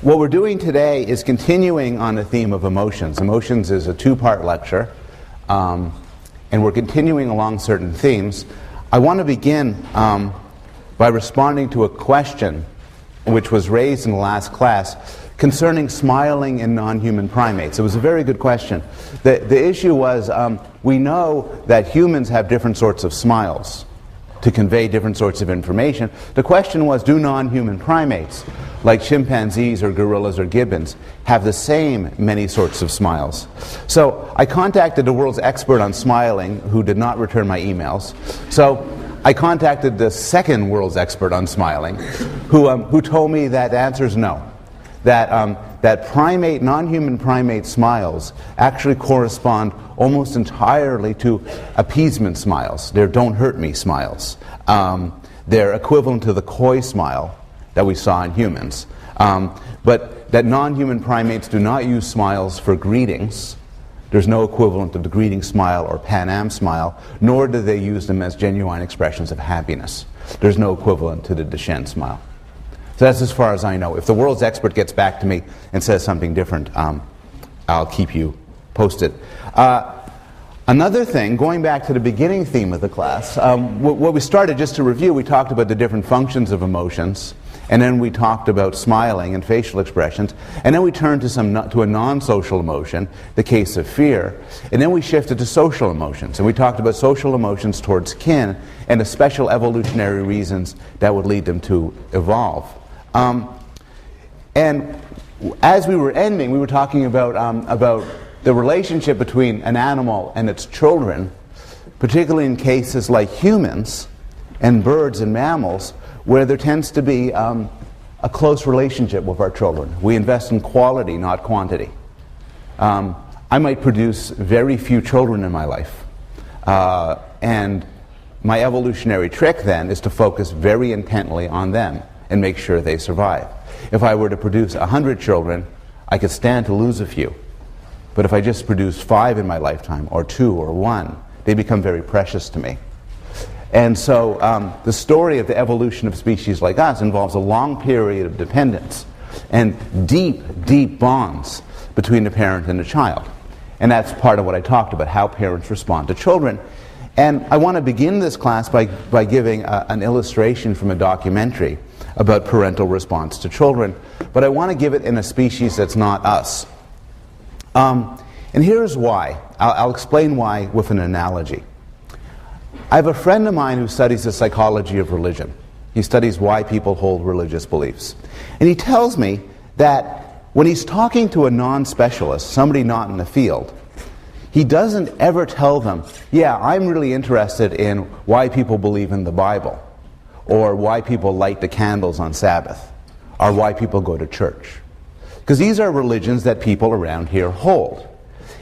What we're doing today is continuing on the theme of emotions. Emotions is a two-part lecture, and we're continuing along certain themes. I want to begin by responding to a question which was raised in the last class concerning smiling in non-human primates. It was a very good question. The issue was, we know that humans have different sorts of smiles to convey different sorts of information. The question was, do non-human primates, like chimpanzees or gorillas or gibbons, have the same many sorts of smiles? So I contacted the world's expert on smiling, who did not return my emails. So I contacted the second world's expert on smiling, who told me that the answer is no. That non-human primate smiles actually correspond almost entirely to appeasement smiles. They're don't hurt me smiles. They're equivalent to the coy smile that we saw in humans. But that non-human primates do not use smiles for greetings. There's no equivalent of the greeting smile or Pan Am smile, nor do they use them as genuine expressions of happiness. There's no equivalent to the Duchenne smile. So that's as far as I know. If the world's expert gets back to me and says something different, I'll keep you posted. Another thing, going back to the beginning theme of the class, what we started, just to review, we talked about the different functions of emotions, and then we talked about smiling and facial expressions, and then we turned to a non-social emotion, the case of fear, and then we shifted to social emotions, and we talked about social emotions towards kin and the special evolutionary reasons that would lead them to evolve. And as we were ending, we were talking about the relationship between an animal and its children, particularly in cases like humans and birds and mammals, where there tends to be a close relationship with our children. We invest in quality, not quantity. I might produce very few children in my life, and my evolutionary trick then is to focus very intently on them and make sure they survive. If I were to produce 100 children, I could stand to lose a few. But if I just produce 5 in my lifetime, or 2 or 1, they become very precious to me. And so the story of the evolution of species like us involves a long period of dependence and deep, deep bonds between the parent and the child. And that's part of what I talked about, how parents respond to children. And I want to begin this class by giving an illustration from a documentary about parental response to children. But I want to give it in a species that's not us. And here's why. I'll explain why with an analogy. I have a friend of mine who studies the psychology of religion. He studies why people hold religious beliefs. And he tells me that when he's talking to a non-specialist, somebody not in the field, he doesn't ever tell them, yeah, I'm really interested in why people believe in the Bible, or why people light the candles on Sabbath, or why people go to church. Because these are religions that people around here hold.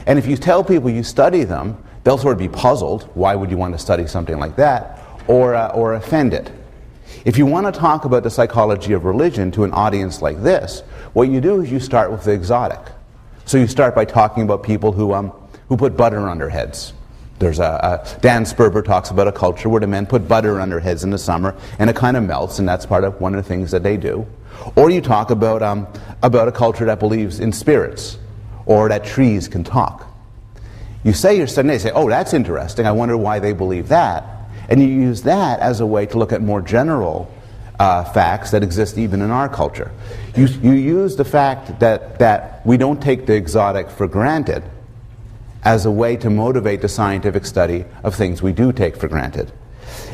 And if you tell people you study them, they'll sort of be puzzled. Why would you want to study something like that? Or offended. If you want to talk about the psychology of religion to an audience like this, what you do is you start with the exotic. So you start by talking about people who put butter on their heads. There's Dan Sperber talks about a culture where the men put butter on their heads in the summer, and it kind of melts, and that's part of one of the things that they do. Or you talk about a culture that believes in spirits, or that trees can talk. You say you're studying, they say, oh, that's interesting, I wonder why they believe that. And you use that as a way to look at more general facts that exist even in our culture. You use the fact that we don't take the exotic for granted as a way to motivate the scientific study of things we do take for granted.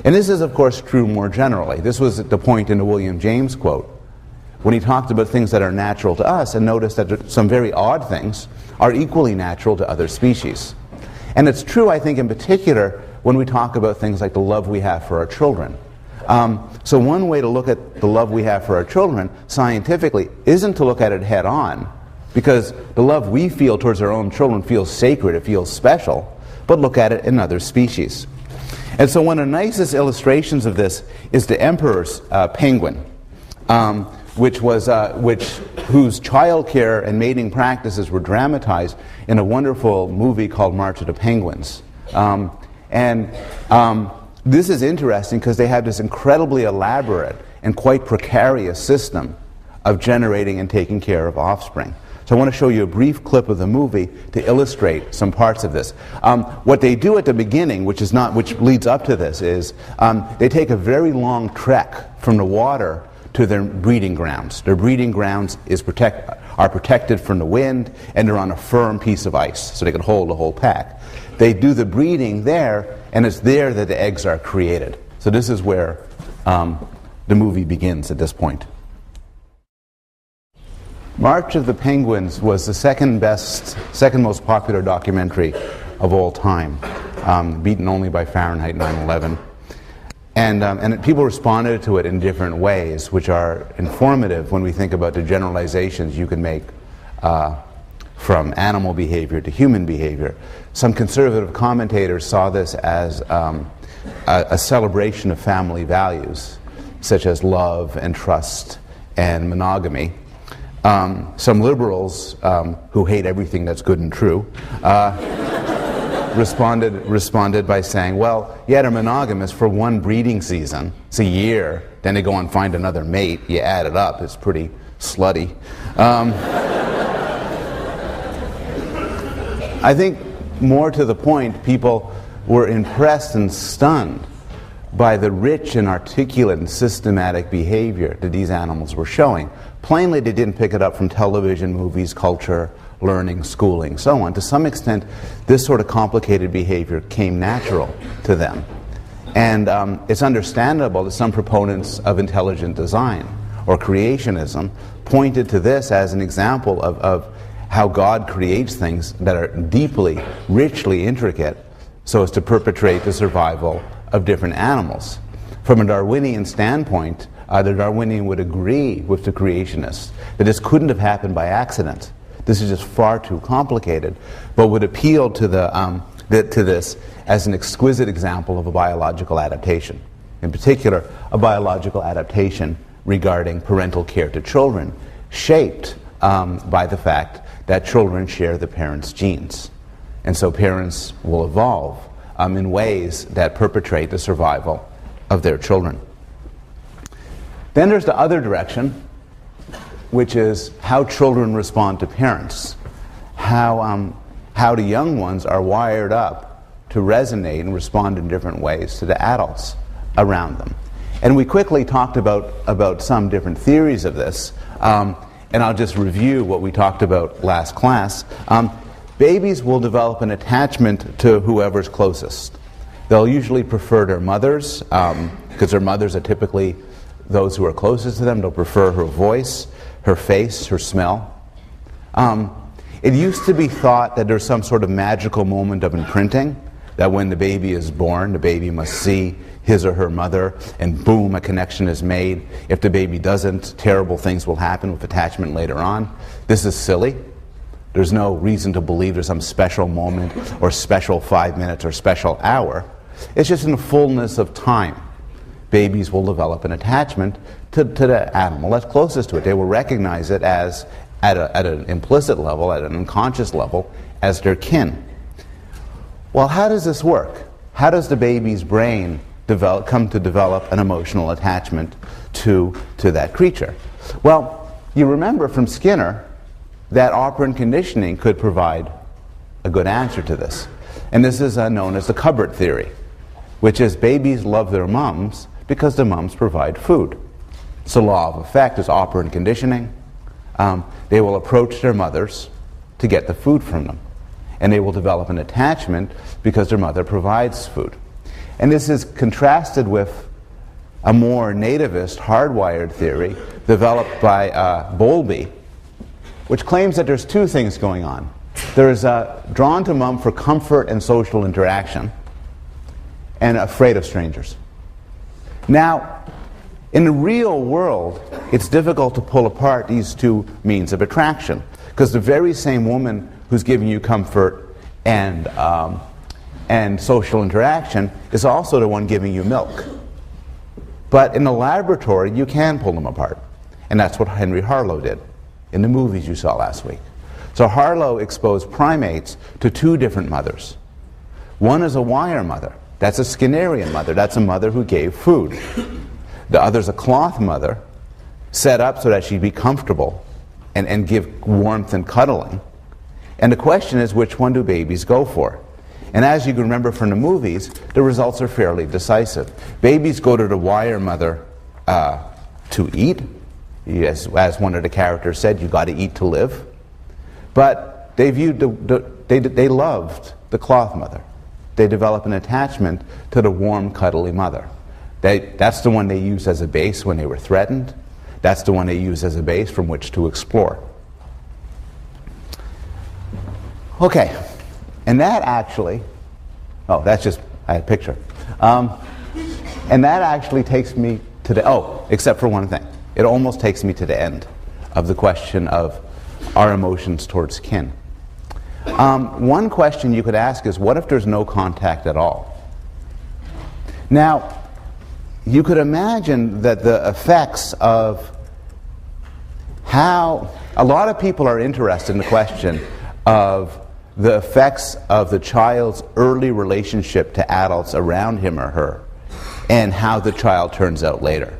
And this is, of course, true more generally. This was the point in the William James quote, when he talked about things that are natural to us and noticed that some very odd things are equally natural to other species. And it's true, I think, in particular, when we talk about things like the love we have for our children. So one way to look at the love we have for our children, scientifically, isn't to look at it head on, because the love we feel towards our own children feels sacred, it feels special, but look at it in other species. And so one of the nicest illustrations of this is the emperor's penguin, whose child care and mating practices were dramatized in a wonderful movie called March of the Penguins. This is interesting because they have this incredibly elaborate and quite precarious system of generating and taking care of offspring. So I want to show you a brief clip of the movie to illustrate some parts of this. What they do at the beginning, which leads up to this, is they take a very long trek from the water to their breeding grounds. Their breeding grounds are protected from the wind, and they're on a firm piece of ice, so they can hold the whole pack. They do the breeding there, and it's there that the eggs are created. So this is where the movie begins at this point. March of the Penguins was the second most popular documentary of all time, beaten only by Fahrenheit 9/11. And people responded to it in different ways, which are informative when we think about the generalizations you can make from animal behavior to human behavior. Some conservative commentators saw this as a celebration of family values, such as love and trust and monogamy. Some liberals who hate everything that's good and true responded by saying, well, yeah, they're monogamous for one breeding season. It's a year. Then they go and find another mate. You add it up. It's pretty slutty. I think more to the point, people were impressed and stunned by the rich and articulate and systematic behavior that these animals were showing. Plainly, they didn't pick it up from television, movies, culture, learning, schooling, so on. To some extent, this sort of complicated behavior came natural to them. And it's understandable that some proponents of intelligent design or creationism pointed to this as an example of how God creates things that are deeply, richly intricate so as to perpetrate the survival of different animals. From a Darwinian standpoint, the Darwinian would agree with the creationists that this couldn't have happened by accident. This is just far too complicated, but would appeal to this as an exquisite example of a biological adaptation. In particular, a biological adaptation regarding parental care to children, shaped by the fact that children share the parents' genes. And so parents will evolve in ways that perpetrate the survival of their children. Then there's the other direction, which is how children respond to parents, how the young ones are wired up to resonate and respond in different ways to the adults around them. And we quickly talked about some different theories of this, and I'll just review what we talked about last class. Babies will develop an attachment to whoever's closest. They'll usually prefer their mothers, because their mothers are typically those who are closest to them. They'll prefer her voice, her face, her smell. It used to be thought that there's some sort of magical moment of imprinting, that when the baby is born, the baby must see his or her mother, and boom, a connection is made. If the baby doesn't, terrible things will happen with attachment later on. This is silly. There's no reason to believe there's some special moment or special 5 minutes or special hour. It's just in the fullness of time, babies will develop an attachment to the animal that's closest to it. They will recognize it as, at an implicit level, at an unconscious level, as their kin. Well, how does this work? How does the baby's brain come to develop an emotional attachment to that creature? Well, you remember from Skinner that operant conditioning could provide a good answer to this. And this is known as the cupboard theory, which is babies love their moms because the moms provide food. It's the law of effect, it's operant conditioning. They will approach their mothers to get the food from them. And they will develop an attachment because their mother provides food. And this is contrasted with a more nativist, hardwired theory developed by Bowlby, which claims that there's two things going on. There's drawn to mom for comfort and social interaction, and afraid of strangers. Now, in the real world, it's difficult to pull apart these two means of attraction, because the very same woman who's giving you comfort and social interaction is also the one giving you milk. But in the laboratory, you can pull them apart. And that's what Henry Harlow did in the movies you saw last week. So Harlow exposed primates to two different mothers. One is a wire mother. That's a Skinnerian mother. That's a mother who gave food. The other's a cloth mother. set up so that she'd be comfortable and give warmth and cuddling. And the question is, which one do babies go for? And as you can remember from the movies, the results are fairly decisive. Babies go to the wire mother to eat. As one of the characters said, you got to eat to live. But they viewed they loved the cloth mother. They develop an attachment to the warm, cuddly mother. That's the one they used as a base when they were threatened. That's the one they used as a base from which to explore. Okay, and that actually, that's just, I had a picture. And that actually takes me to the, except for one thing. It almost takes me to the end of the question of our emotions towards kin. One question you could ask is, what if there's no contact at all? Now, you could imagine that the effects of how a lot of people are interested in the question of the effects of the child's early relationship to adults around him or her and how the child turns out later.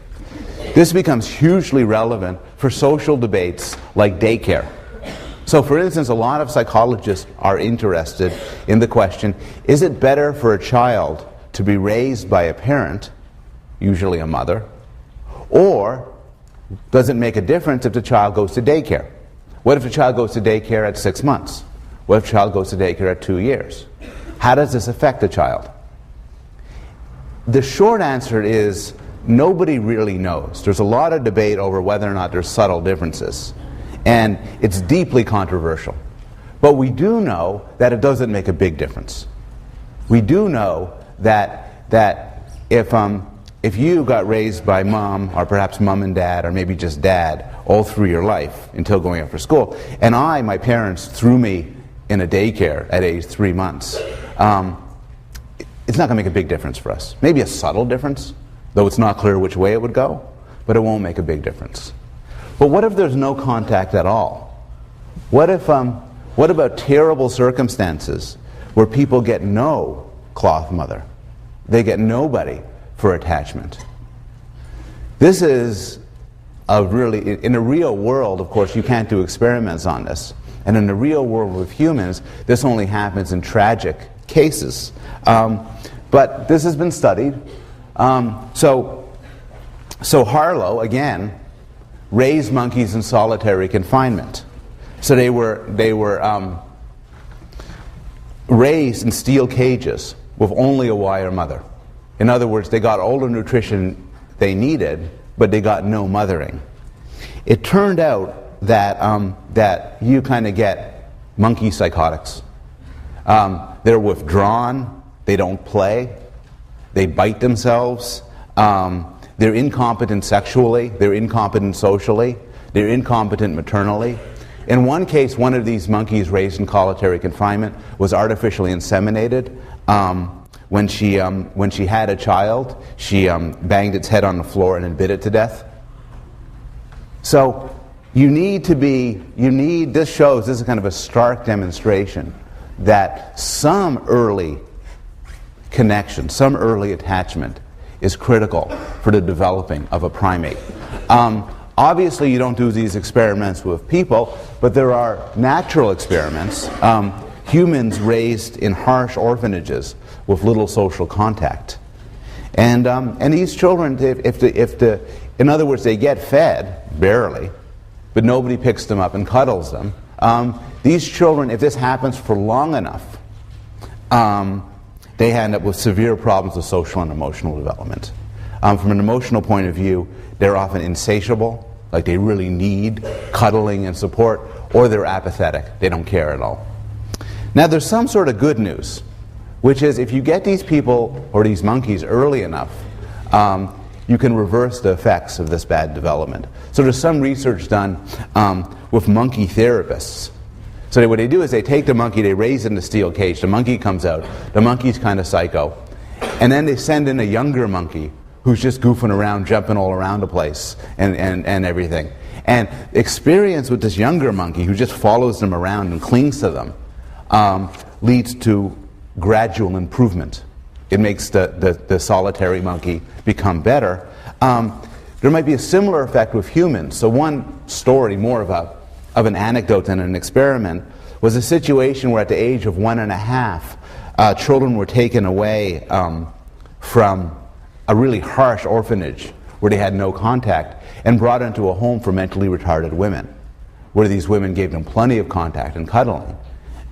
This becomes hugely relevant for social debates like daycare. So, for instance, a lot of psychologists are interested in the question, is it better for a child to be raised by a parent, usually a mother, or does it make a difference if the child goes to daycare? What if the child goes to daycare at 6 months? What if the child goes to daycare at 2 years? How does this affect the child? The short answer is nobody really knows. There's a lot of debate over whether or not there's subtle differences. And it's deeply controversial. But we do know that it doesn't make a big difference. We do know that if you got raised by mom, or perhaps mom and dad, or maybe just dad, all through your life until going up for school, and my parents threw me in a daycare at age 3 months, it's not going to make a big difference for us. Maybe a subtle difference, though it's not clear which way it would go, but it won't make a big difference. But what if there's no contact at all? What about terrible circumstances where people get no cloth mother? They get nobody for attachment. This is in the real world, of course, you can't do experiments on this. And in the real world with humans, this only happens in tragic cases. But this has been studied. So Harlow, again, raised monkeys in solitary confinement. So they were raised in steel cages with only a wire mother. In other words, they got all the nutrition they needed, but they got no mothering. It turned out that you kind of get monkey psychotics. They're withdrawn, they don't play, they bite themselves, they're incompetent sexually, they're incompetent socially, they're incompetent maternally. In one case, one of these monkeys raised in solitary confinement was artificially inseminated. When she had a child, she banged its head on the floor and then bit it to death. So this is kind of a stark demonstration that some early connection, some early attachment is critical for the developing of a primate. Obviously, you don't do these experiments with people, but there are natural experiments. Humans raised in harsh orphanages with little social contact, and these children, in other words, they get fed barely, but nobody picks them up and cuddles them. These children, if this happens for long enough, they end up with severe problems of social and emotional development. From an emotional point of view, they're often insatiable, like they really need cuddling and support, or they're apathetic, they don't care at all. Now there's some sort of good news, which is if you get these people or these monkeys early enough, you can reverse the effects of this bad development. So there's some research done with monkey therapists. So what they do is they take the monkey, they raise it in a steel cage, the monkey comes out, the monkey's kind of psycho, and then they send in a younger monkey who's just goofing around, jumping all around the place and everything. And experience with this younger monkey who just follows them around and clings to them leads to gradual improvement. It makes the solitary monkey become better. there might be a similar effect with humans. So one story, more of an anecdote than an experiment, was a situation where at the age of 1.5, children were taken away from a really harsh orphanage where they had no contact and brought into a home for mentally retarded women, where these women gave them plenty of contact and cuddling,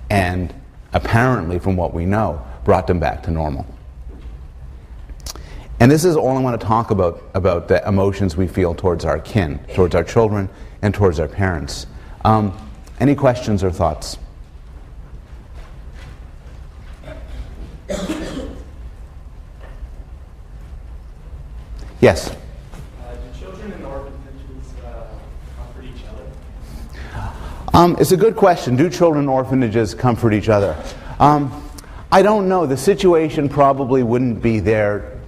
and apparently, from what we know, brought them back to normal. And this is all I want to talk about the emotions we feel towards our kin, towards our children, and towards our parents. Any questions or thoughts? Yes? Do children in orphanages comfort each other? It's a good question. Do children in orphanages comfort each other? I don't know. The situation probably wouldn't be there.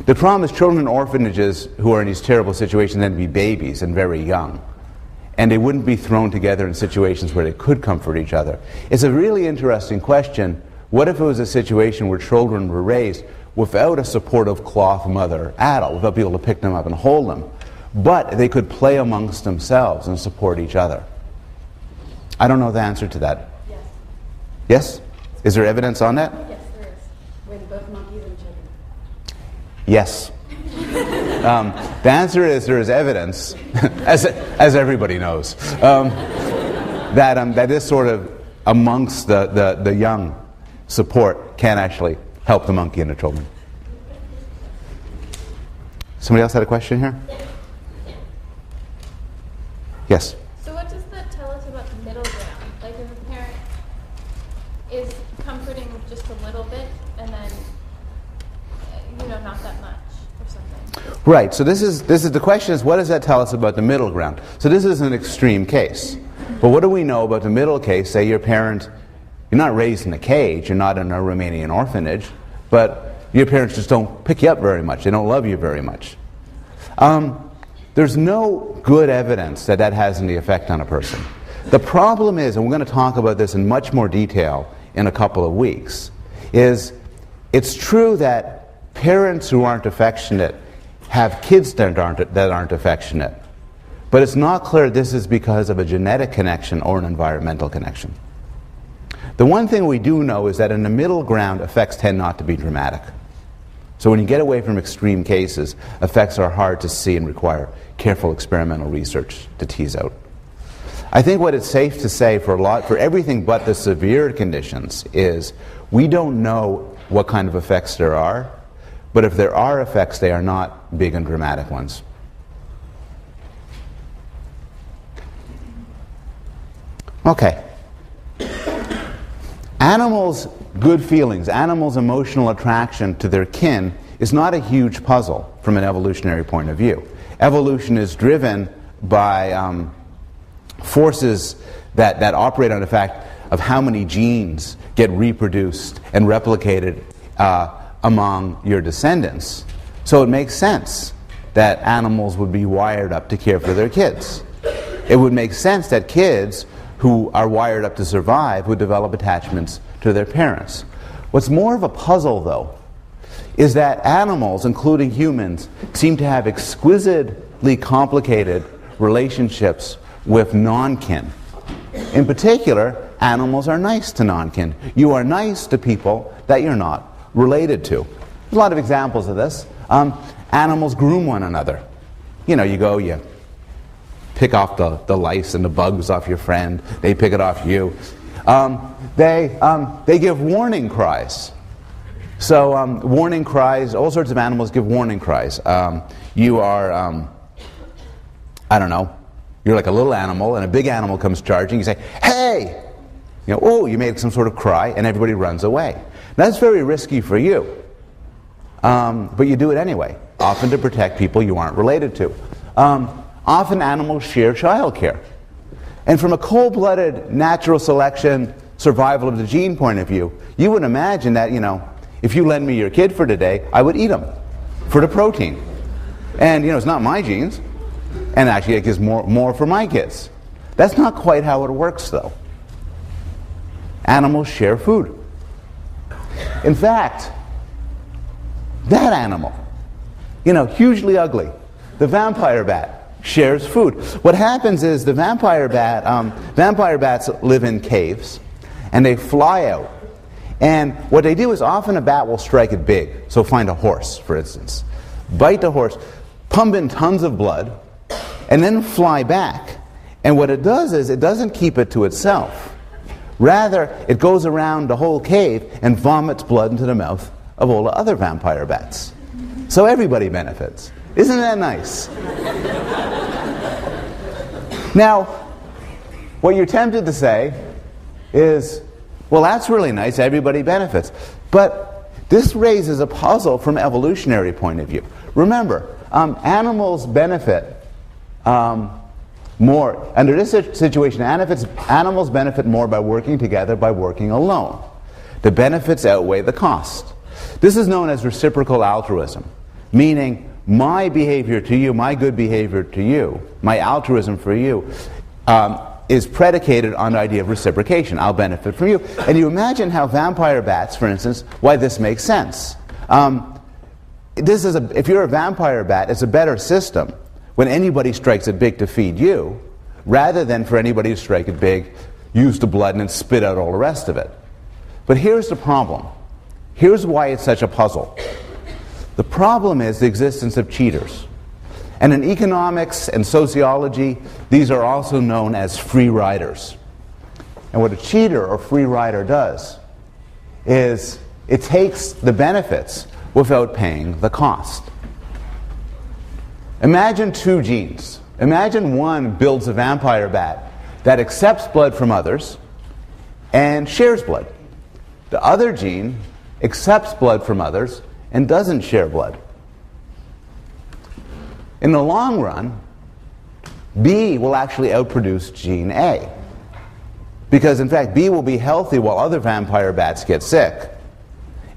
The problem is children in orphanages who are in these terrible situations tend to be babies and very young. And they wouldn't be thrown together in situations where they could comfort each other. It's a really interesting question. What if it was a situation where children were raised without a supportive cloth mother adult, without people to pick them up and hold them, but they could play amongst themselves and support each other? I don't know the answer to that. Yes. Yes? Is there evidence on that? Yes, there is. With both monkeys and chickens. Yes. The answer is there is evidence, as everybody knows, that this sort of amongst the young support can actually help the monkey and the children. Somebody else had a question here? Yes? So what does that tell us about the middle ground? Like if a parent is comforting just a little bit and then, not that much or something. Right, so this is the question is, what does that tell us about the middle ground? So this is an extreme case. But what do we know about the middle case? Say your parent, you're not raised in a cage, you're not in a Romanian orphanage, but your parents just don't pick you up very much, they don't love you very much. There's no good evidence that that has any effect on a person. The problem is, and we're going to talk about this in much more detail in a couple of weeks, is it's true that parents who aren't affectionate have kids that aren't affectionate. But it's not clear this is because of a genetic connection or an environmental connection. The one thing we do know is that in the middle ground, effects tend not to be dramatic. So when you get away from extreme cases, effects are hard to see and require careful experimental research to tease out. I think what it's safe to say for everything but the severe conditions is we don't know what kind of effects there are, but if there are effects, they are not big and dramatic ones. Okay. Animals' good feelings, animals' emotional attraction to their kin is not a huge puzzle from an evolutionary point of view. Evolution is driven by forces that operate on the fact of how many genes get reproduced and replicated among your descendants. So it makes sense that animals would be wired up to care for their kids. It would make sense that kids who are wired up to survive would develop attachments to their parents. What's more of a puzzle, though, is that animals, including humans, seem to have exquisitely complicated relationships with non-kin. In particular, animals are nice to non-kin. You are nice to people that you're not related to. There's a lot of examples of this. Animals groom one another. You pick off the lice and the bugs off your friend. They pick it off you. They give warning cries. So warning cries, all sorts of animals give warning cries. You are, I don't know, you're like a little animal and a big animal comes charging. You say, hey! You made some sort of cry and everybody runs away. Now, that's very risky for you. But you do it anyway, often to protect people you aren't related to. Often animals share childcare. And from a cold-blooded natural selection, survival of the gene point of view, you would imagine that, if you lend me your kid for today, I would eat them for the protein. And, it's not my genes. And actually it gives more for my kids. That's not quite how it works, though. Animals share food. In fact, that animal, hugely ugly, the vampire bat shares food. What happens is the vampire bats live in caves, and they fly out. And what they do is often a bat will strike it big. So find a horse, for instance. Bite the horse, pump in tons of blood, and then fly back. And what it does is it doesn't keep it to itself. Rather, it goes around the whole cave and vomits blood into the mouth of all the other vampire bats. So everybody benefits. Isn't that nice? Now, what you're tempted to say is, well, that's really nice, everybody benefits. But this raises a puzzle from an evolutionary point of view. Remember, animals benefit more. Under this situation, animals benefit more by working together, by working alone. The benefits outweigh the cost. This is known as reciprocal altruism, meaning my behavior to you, my good behavior to you, my altruism for you, is predicated on the idea of reciprocation. I'll benefit from you. And you imagine how vampire bats, for instance, why this makes sense. If you're a vampire bat, it's a better system when anybody strikes it big to feed you, rather than for anybody to strike it big, use the blood, and then spit out all the rest of it. But here's the problem. Here's why it's such a puzzle. The problem is the existence of cheaters. And in economics and sociology, these are also known as free riders. And what a cheater or free rider does is it takes the benefits without paying the cost. Imagine two genes. Imagine one builds a vampire bat that accepts blood from others and shares blood. The other gene accepts blood from others and doesn't share blood. In the long run, B will actually outproduce gene A. Because in fact, B will be healthy while other vampire bats get sick.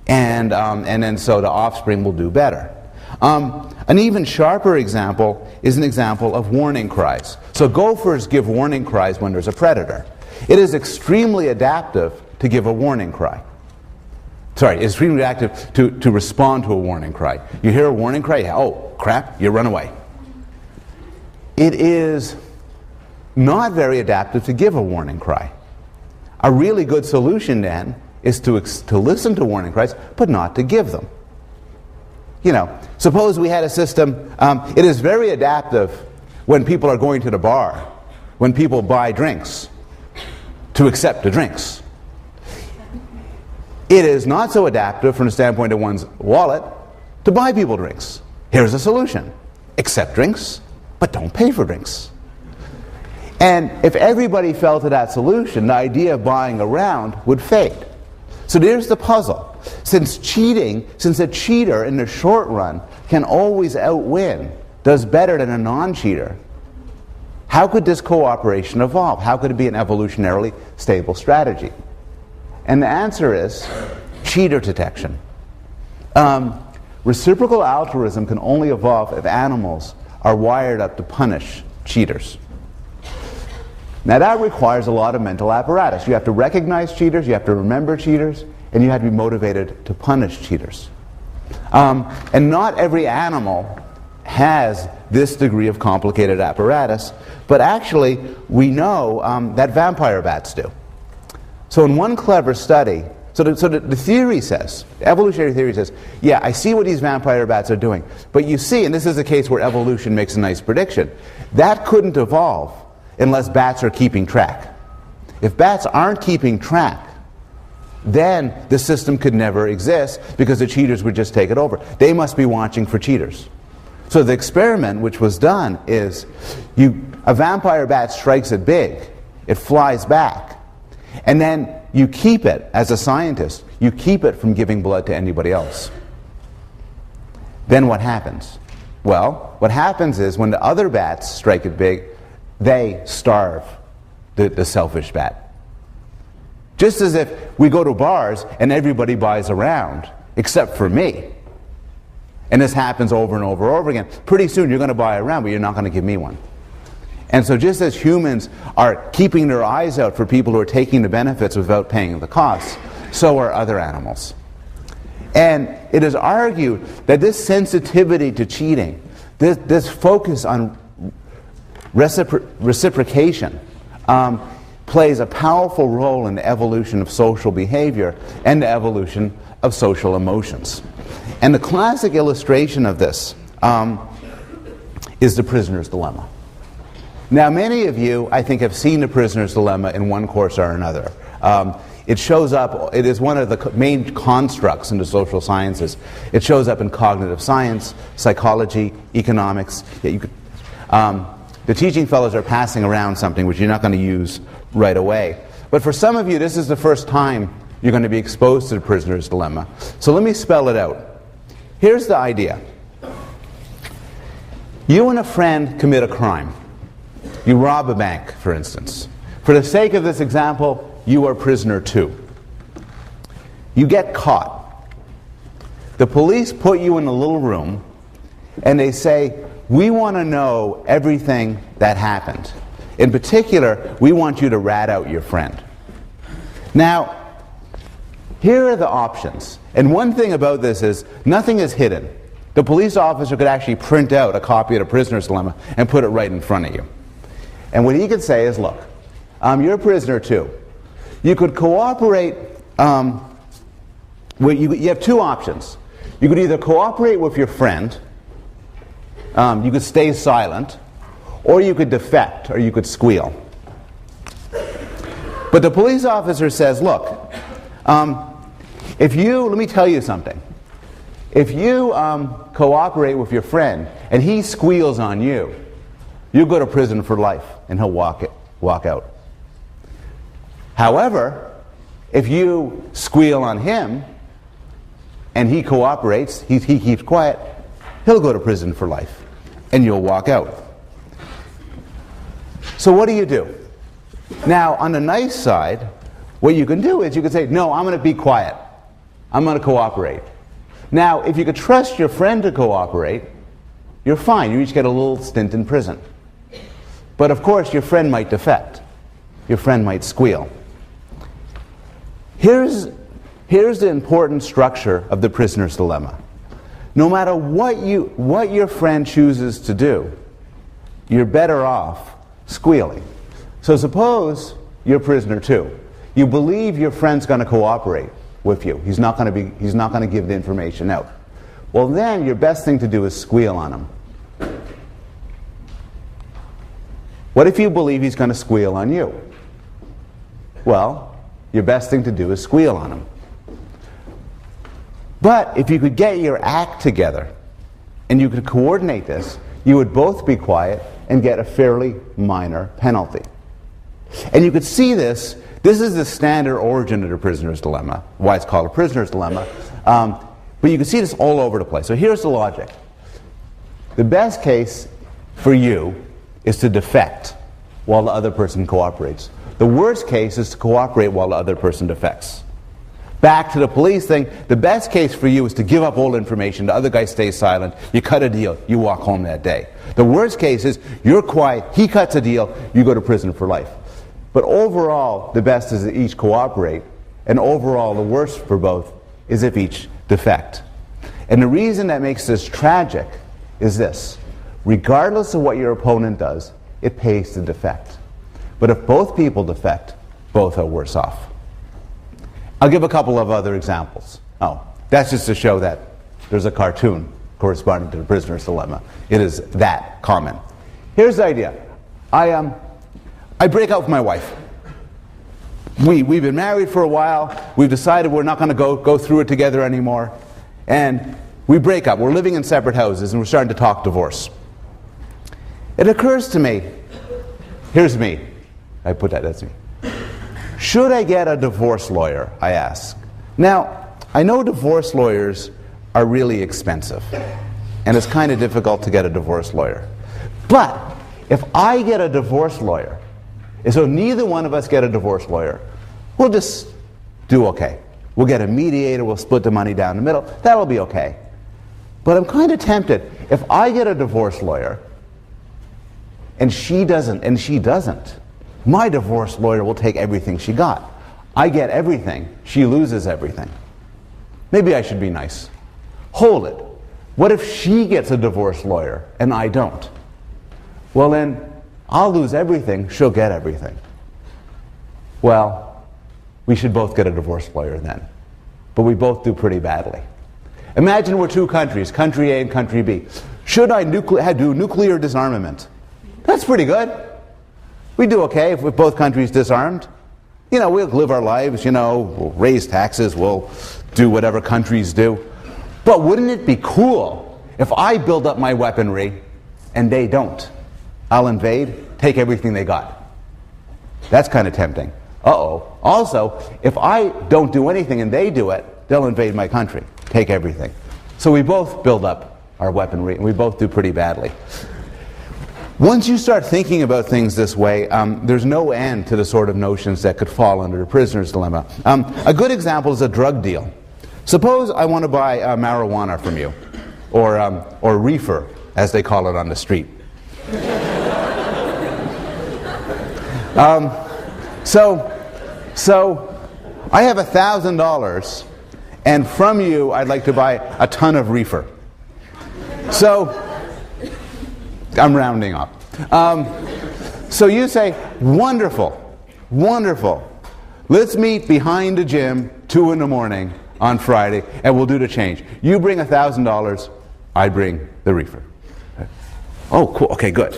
And then so the offspring will do better. An even sharper example is an example of warning cries. So gophers give warning cries when there's a predator. It is extremely adaptive to give a warning cry. Sorry, it's extremely active to respond to a warning cry. You hear a warning cry, oh crap, you run away. It is not very adaptive to give a warning cry. A really good solution then is to listen to warning cries, but not to give them. You know, suppose we had a system, it is very adaptive when people are going to the bar, when people buy drinks, to accept the drinks. It is not so adaptive from the standpoint of one's wallet to buy people drinks. Here's a solution. Accept drinks, but don't pay for drinks. And if everybody fell to that solution, the idea of buying around would fade. So there's the puzzle. Since a cheater in the short run can always outwin, does better than a non-cheater, how could this cooperation evolve? How could it be an evolutionarily stable strategy? And the answer is cheater detection. Reciprocal altruism can only evolve if animals are wired up to punish cheaters. Now that requires a lot of mental apparatus. You have to recognize cheaters, you have to remember cheaters, and you have to be motivated to punish cheaters. And not every animal has this degree of complicated apparatus, but actually we know that vampire bats do. So in one clever study, the theory says, the evolutionary theory says, yeah, I see what these vampire bats are doing, but you see, and this is a case where evolution makes a nice prediction, that couldn't evolve unless bats are keeping track. If bats aren't keeping track, then the system could never exist because the cheaters would just take it over. They must be watching for cheaters. So the experiment which was done is a vampire bat strikes it big, it flies back, and then you keep it, as a scientist, you keep it from giving blood to anybody else. Then what happens? Well, what happens is when the other bats strike it big, they starve the selfish bat. Just as if we go to bars and everybody buys a round, except for me. And this happens over and over and over again. Pretty soon you're going to buy a round, but you're not going to give me one. And so just as humans are keeping their eyes out for people who are taking the benefits without paying the costs, so are other animals. And it is argued that this sensitivity to cheating This focus on reciprocation plays a powerful role in the evolution of social behavior and the evolution of social emotions. And the classic illustration of this is the prisoner's dilemma. Now, many of you, I think, have seen the prisoner's dilemma in one course or another. It shows up, it is one of the main constructs in the social sciences. It shows up in cognitive science, psychology, economics. The teaching fellows are passing around something which you're not going to use right away. But for some of you, this is the first time you're going to be exposed to the prisoner's dilemma. So let me spell it out. Here's the idea. You and a friend commit a crime. You rob a bank, for instance. For the sake of this example, you are prisoner 2. You get caught. The police put you in a little room and they say, we want to know everything that happened. In particular, we want you to rat out your friend. Now, here are the options. And one thing about this is, nothing is hidden. The police officer could actually print out a copy of the prisoner's dilemma and put it right in front of you. And what he could say is, look, you're a prisoner 2. You could cooperate, you have two options. You could either cooperate with your friend, you could stay silent, or you could defect, or you could squeal. But the police officer says, look, let me tell you something. If you cooperate with your friend and he squeals on you, you'll go to prison for life and he'll walk out. However, if you squeal on him and he cooperates, he keeps quiet, he'll go to prison for life and you'll walk out. So what do? Now, on the nice side, what you can do is you can say, no, I'm going to be quiet. I'm going to cooperate. Now, if you could trust your friend to cooperate, you're fine. You each get a little stint in prison. But of course, your friend might defect. Your friend might squeal. Here's the important structure of the prisoner's dilemma. No matter what your friend chooses to do, you're better off squealing. So suppose you're prisoner 2. You believe your friend's going to cooperate with you. He's not going to give the information out. Well, then your best thing to do is squeal on him. What if you believe he's going to squeal on you? Well, your best thing to do is squeal on him. But if you could get your act together and you could coordinate this, you would both be quiet and get a fairly minor penalty. And you could see this. This is the standard origin of the prisoner's dilemma, why it's called a prisoner's dilemma. But you can see this all over the place. So here's the logic. The best case for you is to defect while the other person cooperates. The worst case is to cooperate while the other person defects. Back to the police thing, the best case for you is to give up all information, the other guy stays silent, you cut a deal, you walk home that day. The worst case is you're quiet, he cuts a deal, you go to prison for life. But overall, the best is that each cooperate, and overall, the worst for both is if each defect. And the reason that makes this tragic is this. Regardless of what your opponent does, it pays to defect. But if both people defect, both are worse off. I'll give a couple of other examples. Oh, that's just to show that there's a cartoon corresponding to the prisoner's dilemma. It is that common. Here's the idea. I break up with my wife. We've been married for a while. We've decided we're not going to go through it together anymore. And we break up. We're living in separate houses and we're starting to talk divorce. It occurs to me, here's me. That's me. Should I get a divorce lawyer, I ask. Now, I know divorce lawyers are really expensive. And it's kind of difficult to get a divorce lawyer. But if I get a divorce lawyer, and so neither one of us get a divorce lawyer, we'll just do okay. We'll get a mediator, we'll split the money down the middle, that'll be okay. But I'm kind of tempted, if I get a divorce lawyer, and she doesn't, my divorce lawyer will take everything she got. I get everything, she loses everything. Maybe I should be nice. Hold it. What if she gets a divorce lawyer and I don't? Well, then I'll lose everything, she'll get everything. Well, we should both get a divorce lawyer then. But we both do pretty badly. Imagine we're two countries, country A and country B. Should I do nuclear disarmament? That's pretty good. We do okay if both countries disarmed. You know, we'll live our lives, you know, we'll raise taxes, we'll do whatever countries do. But wouldn't it be cool if I build up my weaponry and they don't? I'll invade, take everything they got. That's kind of tempting. Uh-oh. Also, if I don't do anything and they do it, they'll invade my country, take everything. So we both build up our weaponry, and we both do pretty badly. Once you start thinking about things this way, there's no end to the sort of notions that could fall under the prisoner's dilemma. A good example is a drug deal. Suppose I want to buy marijuana from you, or reefer, as they call it on the street. So I have $1,000, and from you I'd like to buy a ton of reefer. So I'm rounding up. So you say, wonderful, wonderful. Let's meet behind the gym 2 in the morning on Friday, and we'll do the change. You bring $1,000, I bring the reefer. Oh, cool. Okay, good.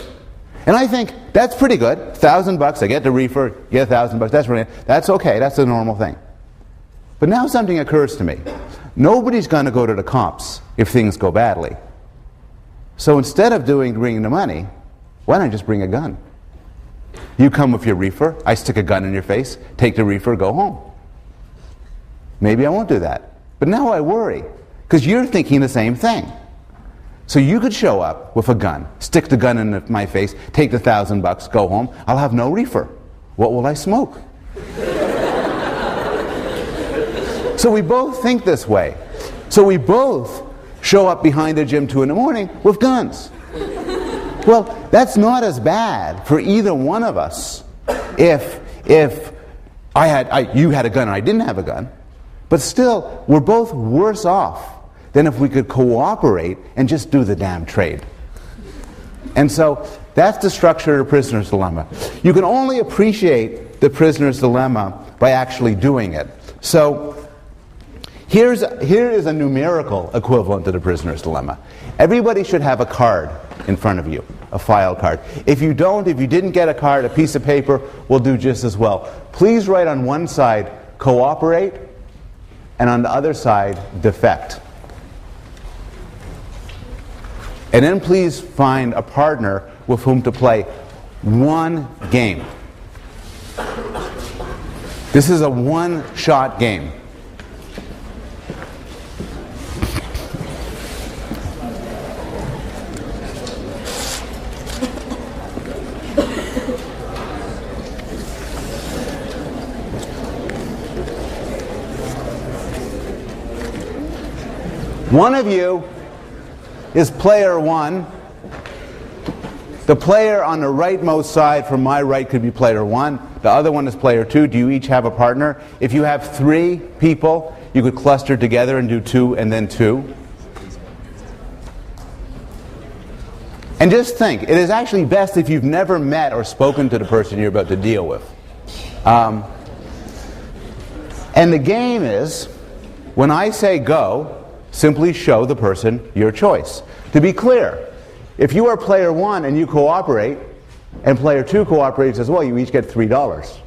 And I think that's pretty good. $1,000, I get the reefer, get $1,000. That's okay. That's a normal thing. But now something occurs to me. Nobody's going to go to the cops if things go badly. So instead of bringing the money, why don't I just bring a gun? You come with your reefer, I stick a gun in your face, take the reefer, go home. Maybe I won't do that. But now I worry, because you're thinking the same thing. So you could show up with a gun, stick the gun in my face, take the $1,000, go home. I'll have no reefer. What will I smoke? So we both think this way. So we both show up behind the gym 2 in the morning with guns. Well, that's not as bad for either one of us if you had a gun and I didn't have a gun. But still, we're both worse off than if we could cooperate and just do the damn trade. And so that's the structure of the prisoner's dilemma. You can only appreciate the prisoner's dilemma by actually doing it. So here is a numerical equivalent to the prisoner's dilemma. Everybody should have a card in front of you, a file card. If you didn't get a card, a piece of paper will do just as well. Please write on one side, cooperate, and on the other side, defect. And then please find a partner with whom to play one game. This is a one-shot game. One of you is player 1. The player on the rightmost side from my right could be player 1. The other one is player 2. Do you each have a partner? If you have 3 people, you could cluster together and do 2 and then 2. And just think, it is actually best if you've never met or spoken to the person you're about to deal with. And the game is, when I say go, simply show the person your choice. To be clear, if you are player 1 and you cooperate, and player 2 cooperates as well, you each get $3.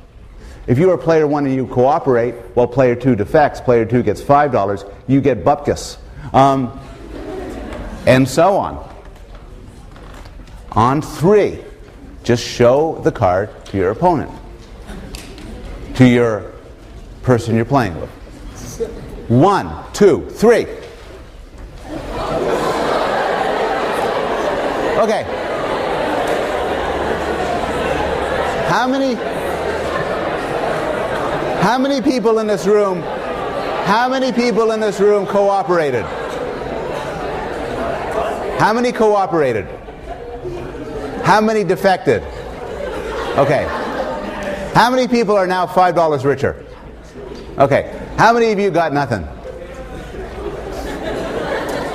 If you are player 1 and you cooperate, while player 2 defects, player 2 gets $5, you get bupkis. And so on. On 3, just show the card to your opponent, to your person you're playing with. 1, 2, 3. Okay. How many people in this room cooperated? How many cooperated? How many defected? Okay. How many people are now $5 richer? Okay. How many of you got nothing?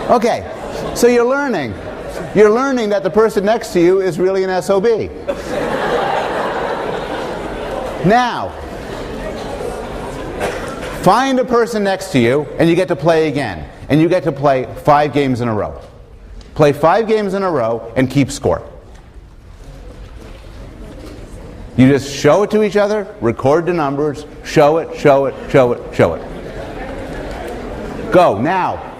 Okay. So you're learning. You're learning that the person next to you is really an SOB. Now, find a person next to you, and you get to play again. And you get to play 5 games in a row. Play 5 games in a row and keep score. You just show it to each other, record the numbers, show it, show it, show it, show it. Go, now.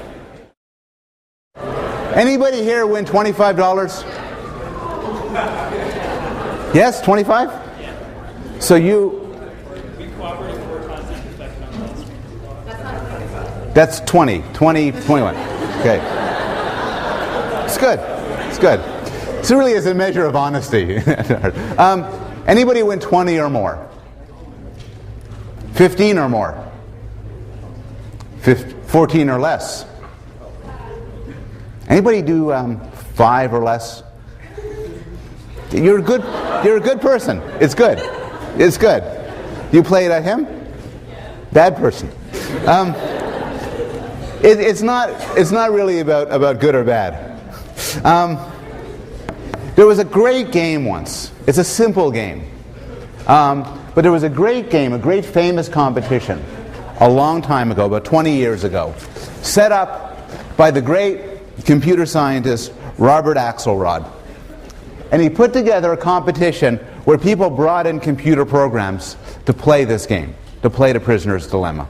Anybody here win $25? Yes, 25? So you... That's 20, 21. Okay. It's good. It's good. This really is a measure of honesty. Anybody win 20 or more? 15 or more? 14 or less? Anybody do 5 or less? You're a good person. It's good. It's good. You played at him? Bad person. It's not really about good or bad. There was a great game once. It's a simple game. But there was a great game, a great famous competition a long time ago, about 20 years ago, set up by the great computer scientist Robert Axelrod. And he put together a competition where people brought in computer programs to play this game, to play The Prisoner's Dilemma.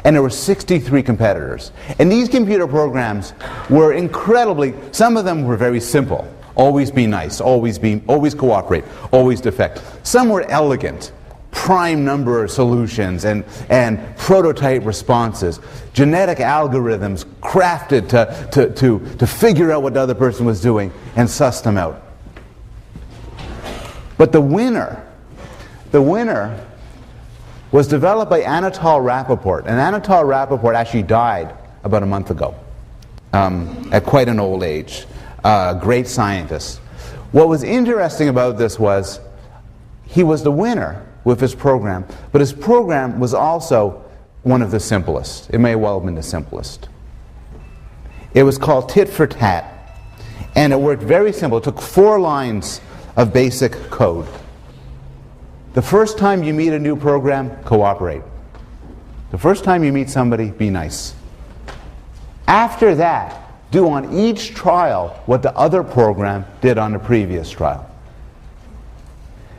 And there were 63 competitors. And these computer programs were incredibly, some of them were very simple. Always be nice, always cooperate, always defect. Some were elegant, prime number solutions and prototype responses, genetic algorithms crafted to figure out what the other person was doing and suss them out. But the winner was developed by Anatol Rappaport. And Anatol Rappaport actually died about a month ago at quite an old age. Great scientist. What was interesting about this was he was the winner with his program, but his program was also one of the simplest. It may well have been the simplest. It was called Tit for Tat, and it worked very simple. It took 4 lines of basic code. The first time you meet a new program, cooperate. The first time you meet somebody, be nice. After that, do on each trial what the other program did on the previous trial.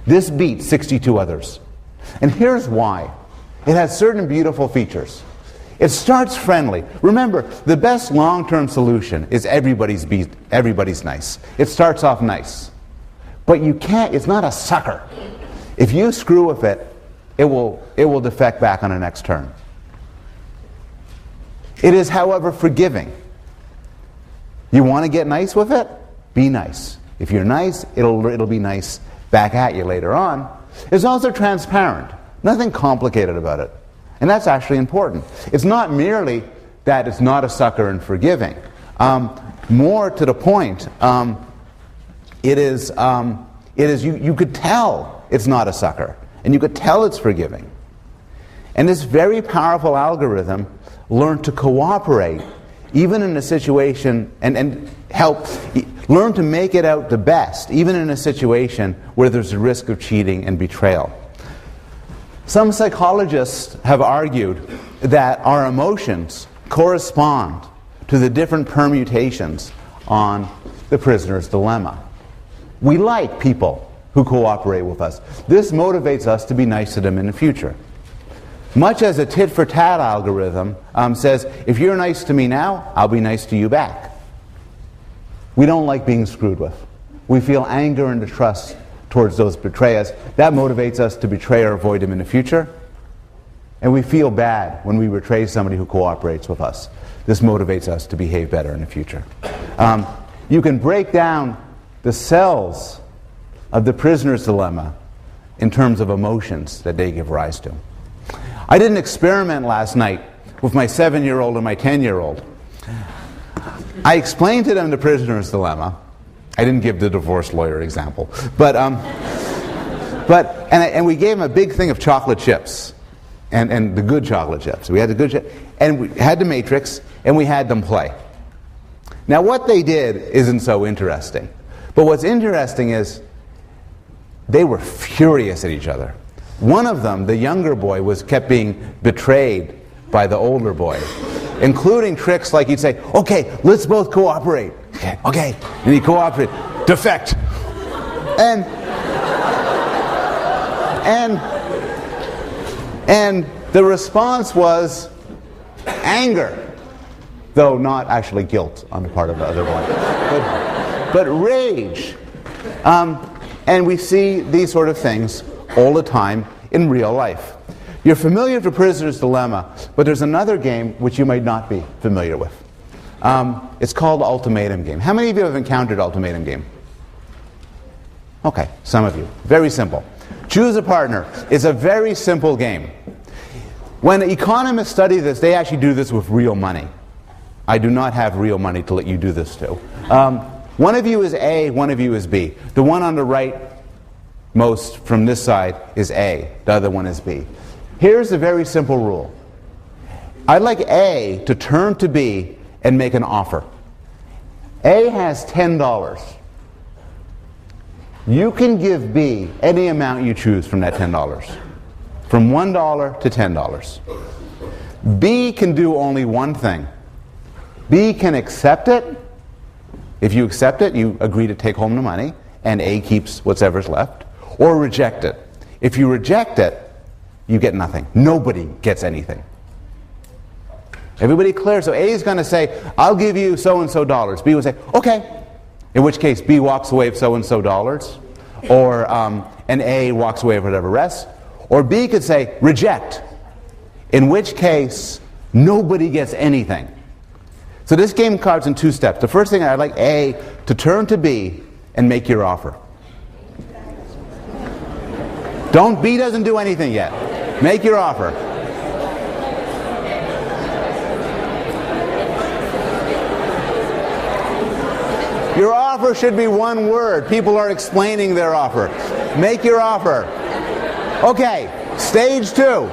This beat 62 others. And here's why. It has certain beautiful features. It starts friendly. Remember, the best long-term solution is everybody's nice. It starts off nice. But you can't, it's not a sucker. If you screw with it, it will defect back on the next turn. It is, however, forgiving. You want to get nice with it? Be nice. If you're nice, it'll be nice back at you later on. It's also transparent. Nothing complicated about it. And that's actually important. It's not merely that it's not a sucker and forgiving. More to the point, it is you could tell it's not a sucker. And you could tell it's forgiving. And this very powerful algorithm learned to cooperate even in a situation, and learn to make it out the best, even in a situation where there's a risk of cheating and betrayal. Some psychologists have argued that our emotions correspond to the different permutations on the prisoner's dilemma. We like people who cooperate with us. This motivates us to be nice to them in the future. Much as a tit-for-tat algorithm says, if you're nice to me now, I'll be nice to you back. We don't like being screwed with. We feel anger and distrust towards those who betray us. That motivates us to betray or avoid them in the future. And we feel bad when we betray somebody who cooperates with us. This motivates us to behave better in the future. You can break down the cells of the prisoner's dilemma in terms of emotions that they give rise to. I did an experiment last night with my 7-year-old and my 10-year-old. I explained to them the prisoner's dilemma. I didn't give the divorce lawyer example, and we gave them a big thing of chocolate chips, and the good chocolate chips. We had the good chips, and we had the matrix, and we had them play. Now what they did isn't so interesting. But what's interesting is they were furious at each other. One of them, the younger boy, kept being betrayed by the older boy, including tricks like he'd say, okay, let's both cooperate. Okay. And he'd cooperate. Defect. And the response was anger. Though not actually guilt on the part of the other one, but rage. And we see these sort of things all the time in real life. You're familiar with the prisoner's dilemma, but there's another game which you might not be familiar with. It's called the ultimatum game. How many of you have encountered ultimatum game? Okay, some of you. Very simple. Choose a partner. It's a very simple game. When economists study this, they actually do this with real money. I do not have real money to let you do this to. One of you is A, one of you is B. The one on the right most from this side is A. The other one is B. Here's a very simple rule. I'd like A to turn to B and make an offer. A has $10. You can give B any amount you choose from that $10. From $1 to $10. B can do only one thing. B can accept it. If you accept it, you agree to take home the money, and A keeps whatever's left. Or reject it. If you reject it, you get nothing. Nobody gets anything. Everybody clear? So A is going to say, I'll give you so-and-so dollars. B will say, okay. In which case, B walks away with so-and-so dollars. Or, and A walks away with whatever rest. Or B could say, reject. In which case, nobody gets anything. So this game cards in two steps. The first thing, I'd like A to turn to B and make your offer. B doesn't do anything yet. Make your offer. Your offer should be one word. People are explaining their offer. Make your offer. Okay, stage two.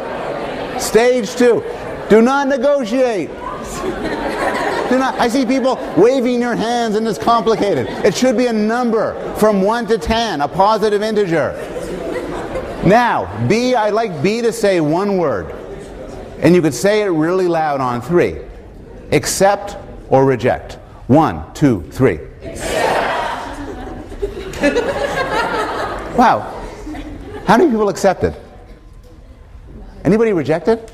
Stage two. Do not negotiate. I see people waving their hands and it's complicated. It should be a number from 1 to 10, a positive integer. Now, B, I'd like B to say one word. And you could say it really loud on 3. Accept or reject. 1, 2, 3. Wow. How many people accepted? Anybody rejected?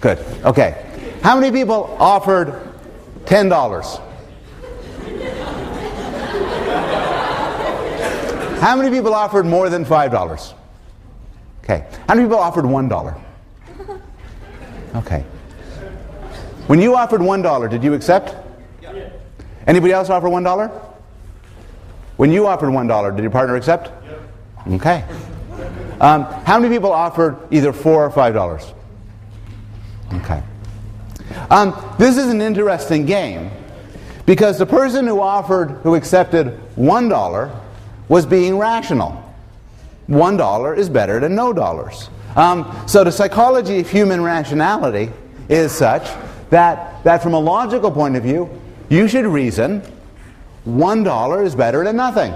Good. Okay. How many people offered $10? How many people offered more than $5? Okay. How many people offered $1? Okay. When you offered $1, did you accept? Yeah. Anybody else offer $1? When you offered $1, did your partner accept? Yeah. Okay. How many people offered either $4 or $5? Okay. This is an interesting game because the person who accepted $1 was being rational. $1 is better than no dollars. So the psychology of human rationality is such that from a logical point of view, you should reason $1 is better than nothing.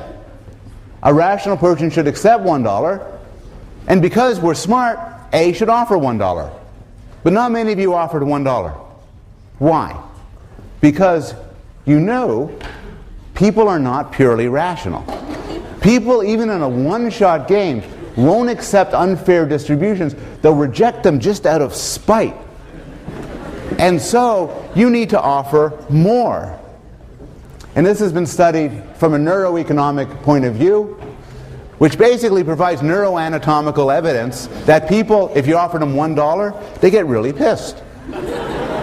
A rational person should accept $1, and because we're smart, A should offer $1. But not many of you offered $1. Why? Because you know people are not purely rational. People, even in a one-shot game, won't accept unfair distributions. They'll reject them just out of spite. And so you need to offer more. And this has been studied from a neuroeconomic point of view, which basically provides neuroanatomical evidence that people, if you offer them $1, they get really pissed.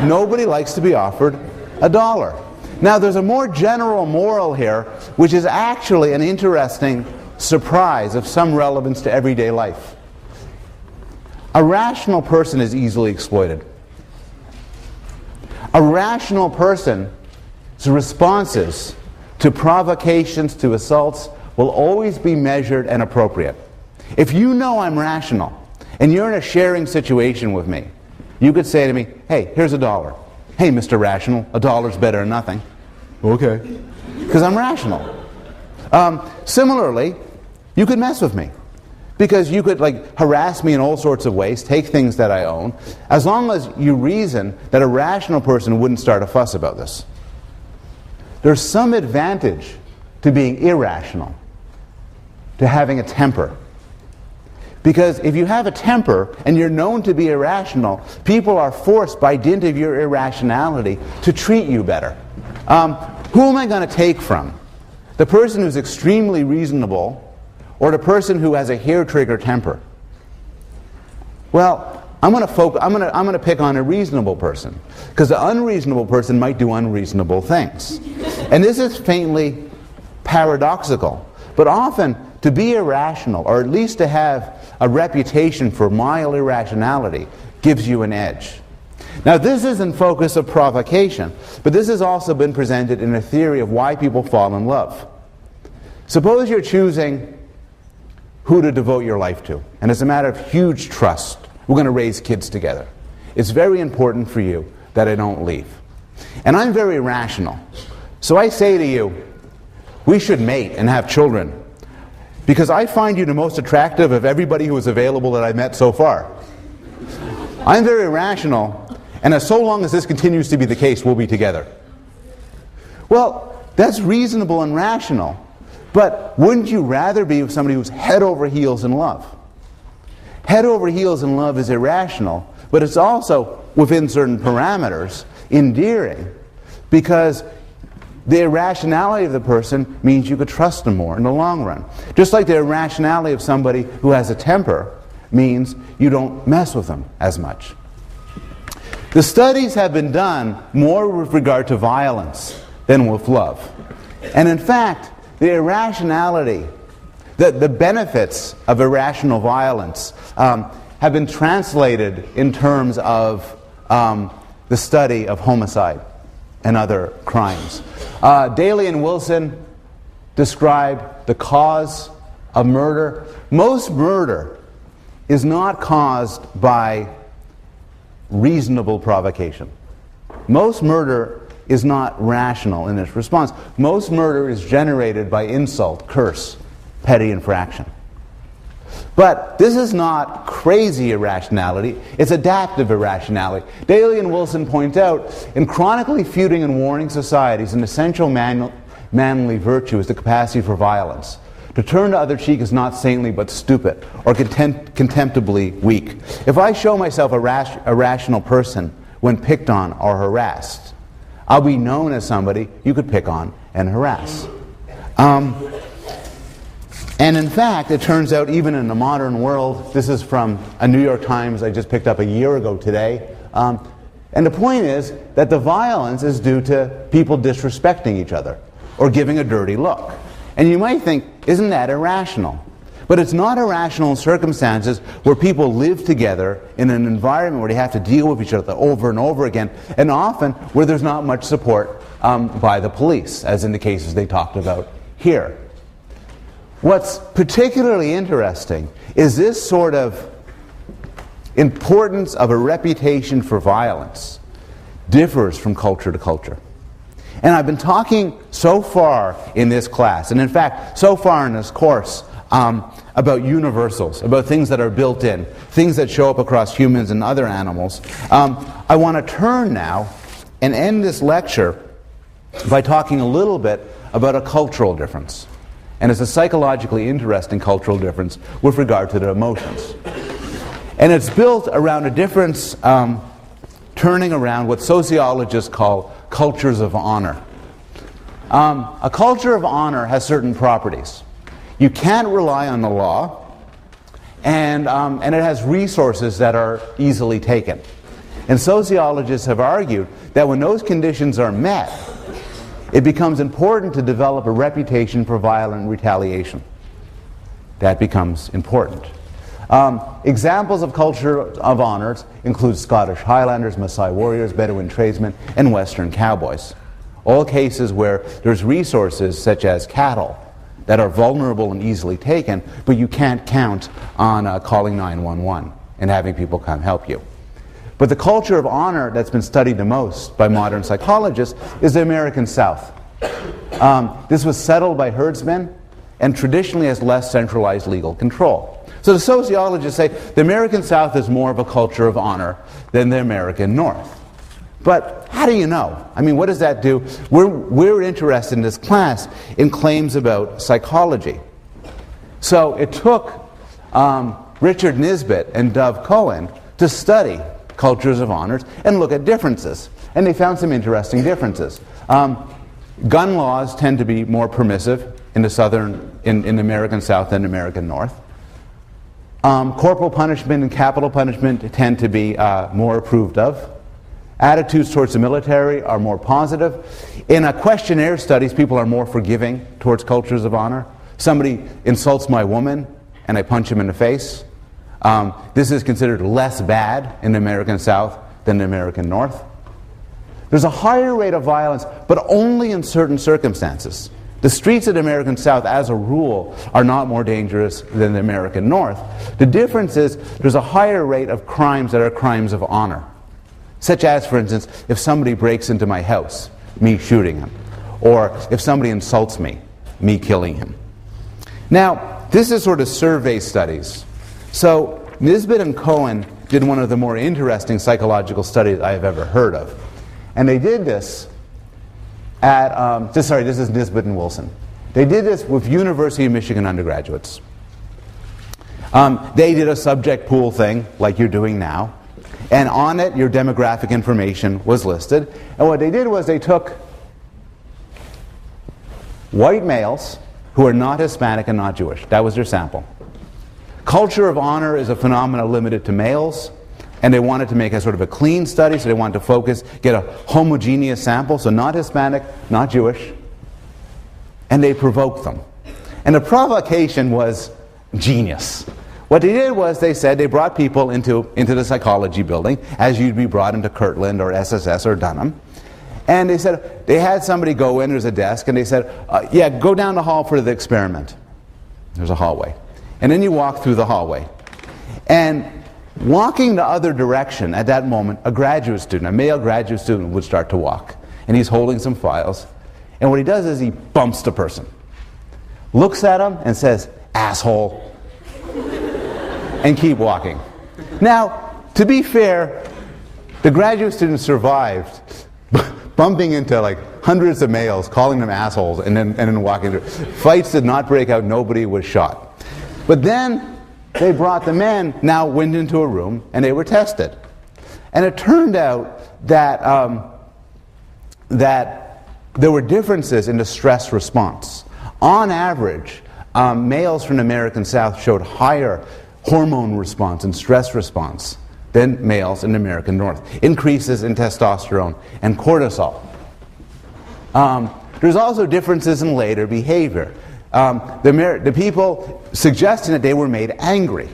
Nobody likes to be offered $1. Now there's a more general moral here, which is actually an interesting surprise of some relevance to everyday life. A rational person is easily exploited. A rational person's responses to provocations, to assaults, will always be measured and appropriate. If you know I'm rational, and you're in a sharing situation with me, you could say to me, hey, here's $1. Hey, Mr. Rational, $1's better than nothing. Okay. Because I'm rational. Similarly, you could mess with me. Because you could harass me in all sorts of ways, take things that I own, as long as you reason that a rational person wouldn't start a fuss about this. There's some advantage to being irrational, to having a temper. Because if you have a temper and you're known to be irrational, people are forced by dint of your irrationality to treat you better. Who am I going to take from? The person who's extremely reasonable or the person who has a hair-trigger temper? Well, I'm going to pick on a reasonable person, because the unreasonable person might do unreasonable things. And this is faintly paradoxical, but often to be irrational, or at least to have a reputation for mild irrationality, gives you an edge. Now, this isn't focus of provocation, but this has also been presented in a theory of why people fall in love. Suppose you're choosing who to devote your life to, and it's a matter of huge trust. We're going to raise kids together. It's very important for you that I don't leave. And I'm very rational. So I say to you, we should mate and have children, because I find you the most attractive of everybody who is available that I've met so far. I'm very rational, and as so long as this continues to be the case, we'll be together. Well, that's reasonable and rational, but wouldn't you rather be with somebody who's head over heels in love? Head over heels in love is irrational, but it's also, within certain parameters, endearing, because the irrationality of the person means you could trust them more in the long run. Just like the irrationality of somebody who has a temper means you don't mess with them as much. The studies have been done more with regard to violence than with love. And in fact, the irrationality, the benefits of irrational violence have been translated in terms of the study of homicide and other crimes. Daly and Wilson describe the cause of murder. Most murder is not caused by reasonable provocation. Most murder is not rational in its response. Most murder is generated by insult, curse, petty infraction. But this is not crazy irrationality, it's adaptive irrationality. Daly and Wilson point out, in chronically feuding and warring societies, an essential manly virtue is the capacity for violence. To turn the other cheek is not saintly but stupid, or contemptibly weak. If I show myself a rational person when picked on or harassed, I'll be known as somebody you could pick on and harass. And in fact, it turns out even in the modern world, this is from a New York Times I just picked up a year ago today, and the point is that the violence is due to people disrespecting each other or giving a dirty look. And you might think, isn't that irrational? But it's not irrational in circumstances where people live together in an environment where they have to deal with each other over and over again, and often where there's not much support by the police, as in the cases they talked about here. What's particularly interesting is this sort of importance of a reputation for violence differs from culture to culture. And I've been talking so far in this class, and in fact, so far in this course, about universals, about things that are built in, things that show up across humans and other animals. I want to turn now and end this lecture by talking a little bit about a cultural difference. And it's a psychologically interesting cultural difference with regard to the emotions. And it's built around a difference turning around what sociologists call cultures of honor. A culture of honor has certain properties. You can't rely on the law, and it has resources that are easily taken. And sociologists have argued that when those conditions are met, it becomes important to develop a reputation for violent retaliation. That becomes important. Examples of culture of honors include Scottish Highlanders, Maasai warriors, Bedouin tradesmen, and Western cowboys. All cases where there's resources such as cattle that are vulnerable and easily taken, but you can't count on calling 911 and having people come help you. But the culture of honor that's been studied the most by modern psychologists is the American South. This was settled by herdsmen and traditionally has less centralized legal control. So the sociologists say the American South is more of a culture of honor than the American North. But how do you know? I mean, what does that do? We're interested in this class in claims about psychology. So it took Richard Nisbet and Dov Cohen to study cultures of honors and look at differences. And they found some interesting differences. Gun laws tend to be more permissive in the American South than the American North. Corporal punishment and capital punishment tend to be more approved of. Attitudes towards the military are more positive. In a questionnaire studies, people are more forgiving towards cultures of honor. Somebody insults my woman and I punch him in the face. This is considered less bad in the American South than the American North. There's a higher rate of violence, but only in certain circumstances. The streets of the American South, as a rule, are not more dangerous than the American North. The difference is there's a higher rate of crimes that are crimes of honor. Such as, for instance, if somebody breaks into my house, me shooting him. Or if somebody insults me, me killing him. Now, this is sort of survey studies. So, Nisbet and Cohen did one of the more interesting psychological studies I have ever heard of. And they did this at, this is Nisbet and Wilson. They did this with University of Michigan undergraduates. They did a subject pool thing, like you're doing now. And on it, your demographic information was listed. And what they did was they took white males who are not Hispanic and not Jewish. That was their sample. Culture of honor is a phenomenon limited to males. And they wanted to make a sort of a clean study, so they wanted to get a homogeneous sample, so not Hispanic, not Jewish. And they provoked them. And the provocation was genius. What they did was they said they brought people into the psychology building, as you'd be brought into Kirtland or SSS or Dunham. And they said, they had somebody go in, there's a desk, and they said, yeah, go down the hall for the experiment. There's a hallway. And then you walk through the hallway. And walking the other direction at that moment, a male graduate student would start to walk. And he's holding some files. And what he does is he bumps the person. Looks at him and says, asshole. And keep walking. Now, to be fair, the graduate student survived bumping into like hundreds of males, calling them assholes, and then walking through. Fights did not break out, nobody was shot. But then they brought the men, now went into a room, and they were tested. And it turned out that that there were differences in the stress response. On average, males from the American South showed higher hormone response and stress response than males in the American North. Increases in testosterone and cortisol. There's also differences in later behavior. The people suggesting that they were made angry.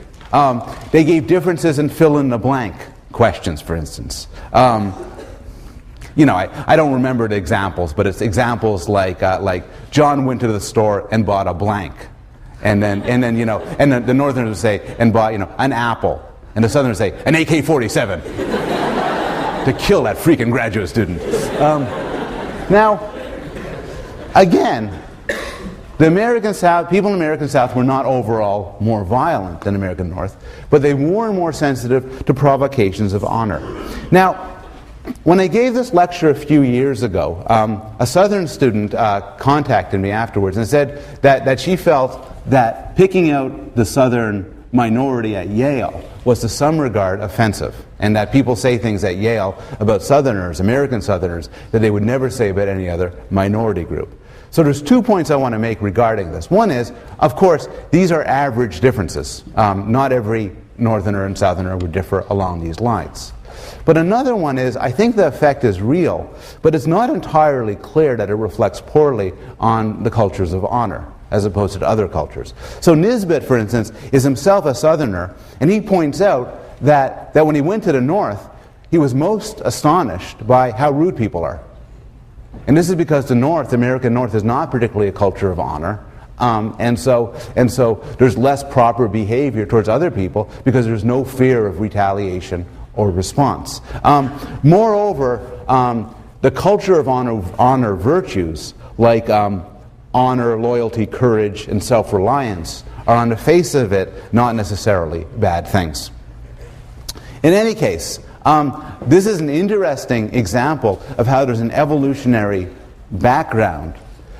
They gave differences in fill-in-the-blank questions, for instance. I don't remember the examples, but it's examples like John went to the store and bought a blank. And then the Northerners would say, and bought, an apple. And the Southerners would say, an AK-47. To kill that freaking graduate student. Now, again, the American South, people in the American South were not overall more violent than the American North, but they were more and more sensitive to provocations of honor. Now, when I gave this lecture a few years ago, a Southern student contacted me afterwards and said that she felt that picking out the Southern minority at Yale was to some regard offensive, and that people say things at Yale about Southerners, American Southerners, that they would never say about any other minority group. So there's 2 points I want to make regarding this. One is, of course, these are average differences. Not every Northerner and Southerner would differ along these lines. But another one is, I think the effect is real, but it's not entirely clear that it reflects poorly on the cultures of honor, as opposed to other cultures. So Nisbet, for instance, is himself a Southerner, and he points out that when he went to the North, he was most astonished by how rude people are. And this is because the American North, is not particularly a culture of honor. And so there's less proper behavior towards other people because there's no fear of retaliation or response. Moreover, the culture of honor virtues like honor, loyalty, courage, and self-reliance, are on the face of it not necessarily bad things. In any case, this is an interesting example of how there's an evolutionary background,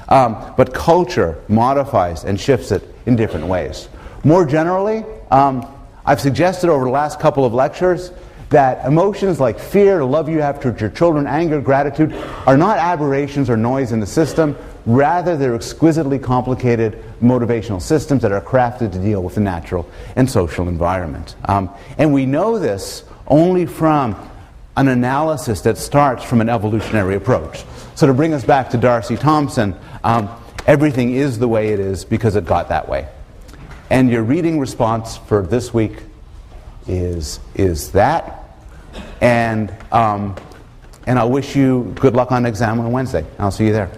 but culture modifies and shifts it in different ways. More generally, I've suggested over the last couple of lectures that emotions like fear, love you have towards your children, anger, gratitude, are not aberrations or noise in the system. Rather, they're exquisitely complicated motivational systems that are crafted to deal with the natural and social environment. And we know this only from an analysis that starts from an evolutionary approach. So to bring us back to Darcy Thompson, everything is the way it is because it got that way. And your reading response for this week is that. And I wish you good luck on exam on Wednesday. I'll see you there.